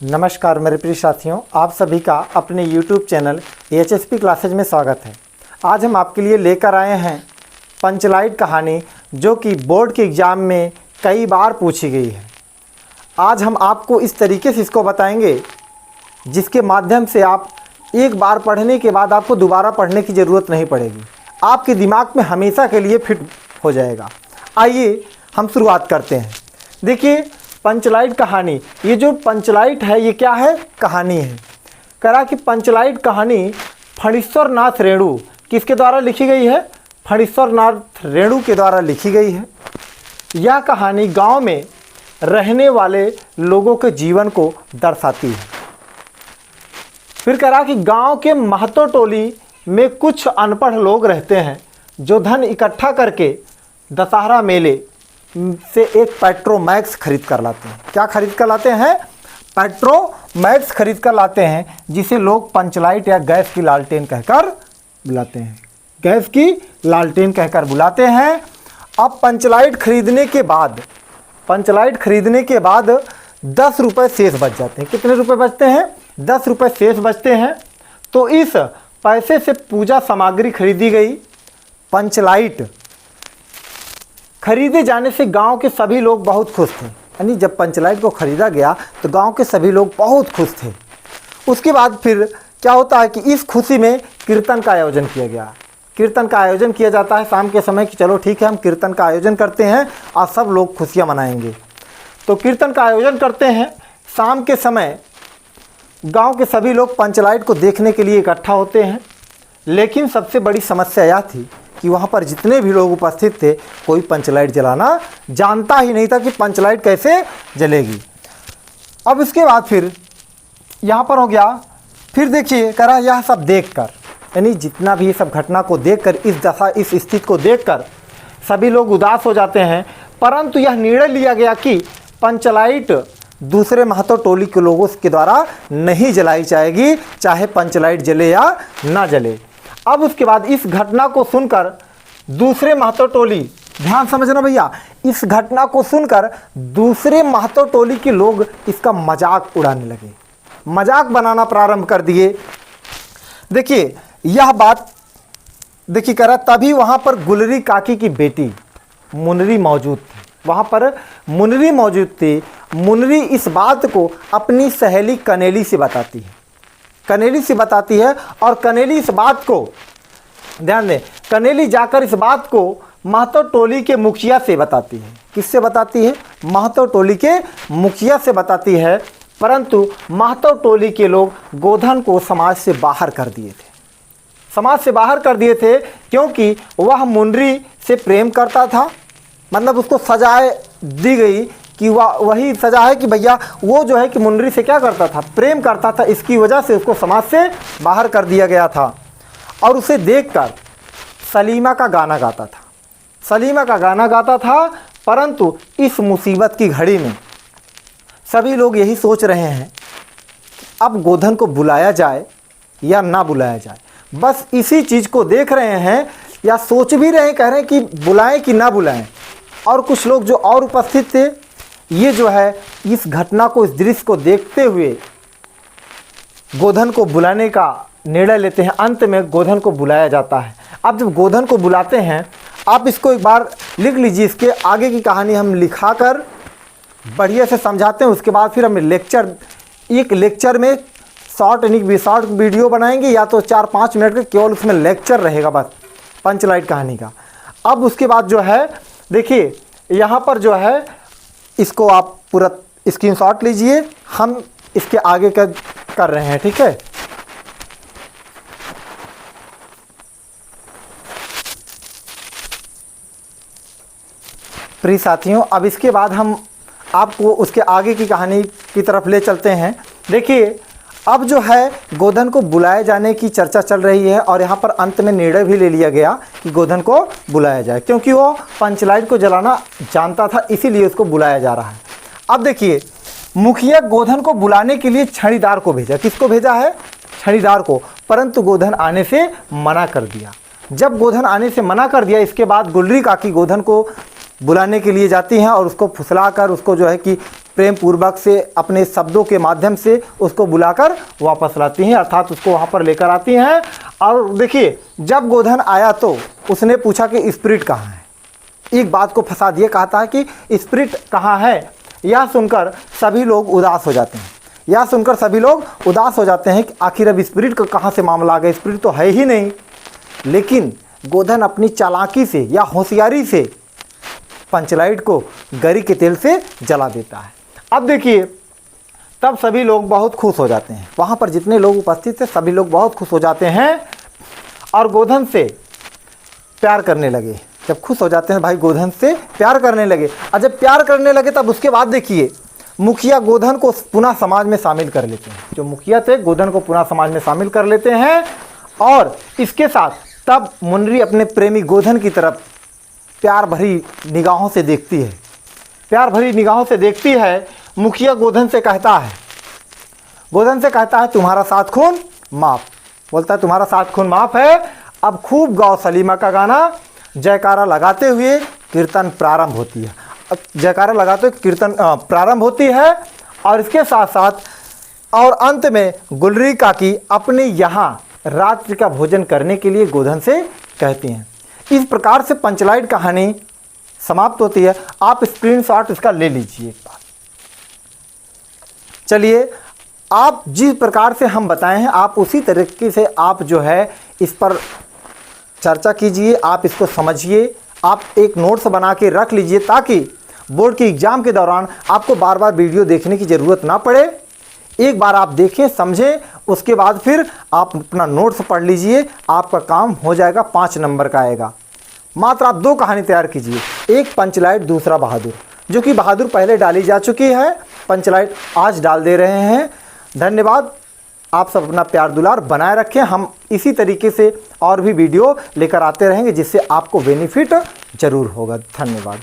नमस्कार मेरे प्रिय साथियों, आप सभी का अपने YouTube चैनल HSP क्लासेज में स्वागत है। आज हम आपके लिए लेकर आए हैं पंचलाइट कहानी, जो कि बोर्ड के एग्ज़ाम में कई बार पूछी गई है। आज हम आपको इस तरीके से इसको बताएंगे जिसके माध्यम से आप एक बार पढ़ने के बाद आपको दोबारा पढ़ने की ज़रूरत नहीं पड़ेगी, आपके दिमाग में हमेशा के लिए फिट हो जाएगा। आइए हम शुरुआत करते हैं। देखिए, पंचलाइट कहानी, ये जो पंचलाइट है ये क्या है? कहानी है। करा कि पंचलाइट कहानी फणीश्वर नाथ रेणु किसके द्वारा लिखी गई है? फणीश्वर नाथ रेणु के द्वारा लिखी गई है। यह कहानी गांव में रहने वाले लोगों के जीवन को दर्शाती है। फिर करा कि गांव के महतो टोली में कुछ अनपढ़ लोग रहते हैं जो धन इकट्ठा करके दशहरा मेले से एक पेट्रोमैक्स खरीद कर लाते हैं। क्या खरीद कर लाते हैं? पेट्रोमैक्स खरीद कर लाते हैं, जिसे लोग पंचलाइट या गैस की लालटेन कहकर बुलाते हैं। गैस की लालटेन कहकर बुलाते हैं। अब पंचलाइट खरीदने के बाद 10 रुपये शेष बच जाते हैं। कितने रुपए बचते हैं? 10 रुपये शेष बचते हैं। तो इस पैसे से पूजा सामग्री खरीदी गई। पंचलाइट खरीदे जाने से गांव के सभी लोग बहुत खुश थे। यानी जब पंचलाइट को खरीदा गया तो गांव के सभी लोग बहुत खुश थे। उसके बाद फिर क्या होता है कि इस खुशी में कीर्तन का आयोजन किया गया। कीर्तन का आयोजन किया जाता है शाम के समय कि चलो ठीक है, हम कीर्तन का आयोजन करते हैं और सब लोग खुशियां मनाएंगे। तो कीर्तन का आयोजन करते हैं। शाम के समय गाँव के सभी लोग पंचलाइट को देखने के लिए इकट्ठा होते हैं। लेकिन सबसे बड़ी समस्या यह थी कि वहाँ पर जितने भी लोग उपस्थित थे, कोई पंचलाइट जलाना जानता ही नहीं था कि पंचलाइट कैसे जलेगी। अब इसके बाद फिर यहाँ पर हो गया। फिर देखिए, करा यह सब देखकर, यानी जितना भी ये सब घटना को देखकर, इस स्थिति को देखकर सभी लोग उदास हो जाते हैं। परंतु यह निर्णय लिया गया कि पंचलाइट दूसरे महतो टोली के लोगों के द्वारा नहीं जलाई जाएगी, चाहे पंचलाइट जले या ना जले। अब उसके बाद इस घटना को सुनकर दूसरे महतो टोली, ध्यान समझना भैया, इस घटना को सुनकर दूसरे महतो टोली के लोग इसका मजाक उड़ाने लगे, मजाक बनाना प्रारंभ कर दिए। देखिए यह बात, देखिए करा, तभी वहाँ पर गुलरी काकी की बेटी मुनरी मौजूद थी। वहाँ पर मुनरी मौजूद थी। मुनरी इस बात को अपनी सहेली कनेली से बताती है। और कनेली इस बात को, ध्यान दें, कनेली जाकर इस बात को महतो टोली के मुखिया से बताती है। किससे बताती है? महतो टोली के मुखिया से बताती है। परंतु महतो टोली के लोग गोधन को समाज से बाहर कर दिए थे। क्योंकि वह मुनरी से प्रेम करता था। मतलब उसको सजाए दी गई कि वही सजा है कि भैया वो जो है कि मुनरी से क्या करता था? प्रेम करता था। इसकी वजह से उसको समाज से बाहर कर दिया गया था। और उसे देखकर सलीमा का गाना गाता था। परंतु इस मुसीबत की घड़ी में सभी लोग यही सोच रहे हैं अब गोधन को बुलाया जाए या ना बुलाया जाए। बस इसी चीज़ को देख रहे हैं या सोच भी रहे हैं, कह रहे हैं कि बुलाएं कि ना बुलाएं। और कुछ लोग जो और उपस्थित थे, ये जो है इस घटना को, इस दृश्य को देखते हुए गोधन को बुलाने का निर्णय लेते हैं। अंत में गोधन को बुलाया जाता है। अब जब गोधन को बुलाते हैं, आप इसको एक बार लिख लीजिए। इसके आगे की कहानी हम लिखाकर बढ़िया से समझाते हैं। उसके बाद फिर हम एक लेक्चर में शॉर्ट वीडियो बनाएंगे, या तो 4-5 मिनट का केवल उसमें लेक्चर रहेगा बस पंचलाइट कहानी का। अब उसके बाद जो है, देखिए यहाँ पर जो है, इसको आप पूरा स्क्रीनशॉट लीजिए। हम इसके आगे कर रहे हैं, ठीक है। प्रिय साथियों, अब इसके बाद हम आपको उसके आगे की कहानी की तरफ ले चलते हैं। देखिए, अब जो है गोधन को बुलाए जाने की चर्चा चल रही है और यहाँ पर अंत में निर्णय भी ले लिया गया कि गोधन को बुलाया जाए, क्योंकि वो पंचलाइट को जलाना जानता था, इसीलिए उसको बुलाया जा रहा है। अब देखिए, मुखिया गोधन को बुलाने के लिए छड़ीदार को भेजा। किसको भेजा है? छड़ीदार को। परंतु गोधन आने से मना कर दिया। जब गोधन आने से मना कर दिया, इसके बाद गुलरी काकी गोधन को बुलाने के लिए जाती हैं और उसको फुसला कर उसको जो है कि प्रेम पूर्वक से अपने शब्दों के माध्यम से उसको बुलाकर वापस लाती हैं, अर्थात उसको वहाँ पर लेकर आती हैं। और देखिए, जब गोधन आया तो उसने पूछा कि स्पिरिट कहाँ है। एक बात को फंसा दिया, कहता है कि स्पिरिट कहाँ है। यह सुनकर सभी लोग उदास हो जाते हैं। यह सुनकर सभी लोग उदास हो जाते हैं कि आखिर अब स्पिरिट का कहाँ से मामला आ गया, स्पिरिट तो है ही नहीं। लेकिन गोधन अपनी चालाकी से या होशियारी से पंचलाइट को गरी के तेल से जला देता है। अब देखिए, तब सभी लोग बहुत खुश हो जाते हैं। वहाँ पर जितने लोग उपस्थित थे सभी लोग बहुत खुश हो जाते हैं और गोधन से प्यार करने लगे। जब खुश हो जाते हैं भाई, गोधन से प्यार करने लगे। और जब प्यार करने लगे तब उसके बाद देखिए, मुखिया गोधन को पुनः समाज में शामिल कर लेते हैं। जो मुखिया थे गोधन को पुनः समाज में शामिल कर लेते हैं। और इसके साथ तब मुनरी अपने प्रेमी गोधन की तरफ प्यार भरी निगाहों से देखती है। प्यार भरी निगाहों से देखती है। मुखिया गोधन से कहता है, तुम्हारा 7 खून माफ़। बोलता है तुम्हारा 7 खून माफ़ है। अब खूब गाओ सलीमा का गाना। जयकारा लगाते हुए कीर्तन प्रारंभ होती है। जयकारा लगाते हुए कीर्तन प्रारंभ होती है। और इसके साथ साथ और अंत में गुलरी काकी अपने यहाँ रात्रि का भोजन करने के लिए गोधन से कहती हैं। इस प्रकार से पंचलाइट कहानी समाप्त होती है। आप स्क्रीनशॉट इसका ले लीजिए एक बार। चलिए, आप जिस प्रकार से हम बताए हैं आप उसी तरीके से आप जो है इस पर चर्चा कीजिए, आप इसको समझिए, आप एक नोट्स बना के रख लीजिए ताकि बोर्ड के एग्ज़ाम के दौरान आपको बार बार वीडियो देखने की ज़रूरत ना पड़े। एक बार आप देखें, समझें, उसके बाद फिर आप अपना नोट्स पढ़ लीजिए। आपका काम हो जाएगा, 5 नंबर का आएगा। मात्र आप 2 कहानी तैयार कीजिए, एक पंचलाइट, दूसरा बहादुर। जो कि बहादुर पहले डाली जा चुकी है, पंचलाइट आज डाल दे रहे हैं। धन्यवाद। आप सब अपना प्यार दुलार बनाए रखें। हम इसी तरीके से और भी वीडियो लेकर आते रहेंगे जिससे आपको बेनिफिट ज़रूर होगा। धन्यवाद।